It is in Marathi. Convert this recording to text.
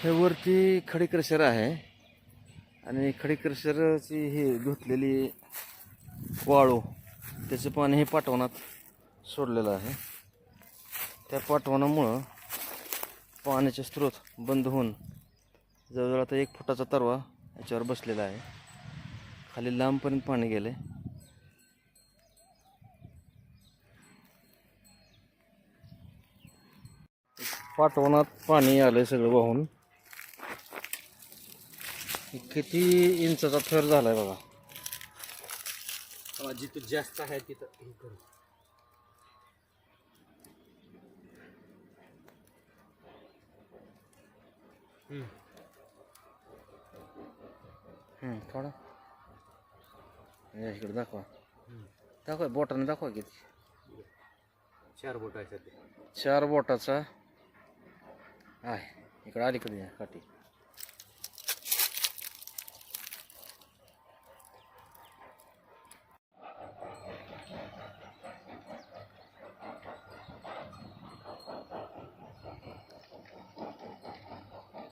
हे वरती खडी क्रशर आहे आणि खडी क्रशरची ही धुतलेली वाळू त्याचं पाणी हे पाटवणात सोडलेलं आहे. त्या पाटवणामुळं पाण्याचे स्रोत बंद होऊन जवळजवळ आता 1 फुटाचा तरवा याच्यावर बसलेला आहे. खाली लांबपर्यंत पाणी गेले. पाटवणात पाणी आलंय सगळं वाहून. किती इंचाचा थर झालाय बघा. जिथं जास्त आहे तिथं हे करू. थोडा इकडे दाखवा. दाखवा बोटाने दाखवा किती. 4 बोट आहे सध्या. 4 बोटाचा आहे. इकडे अलीकडे या काठी.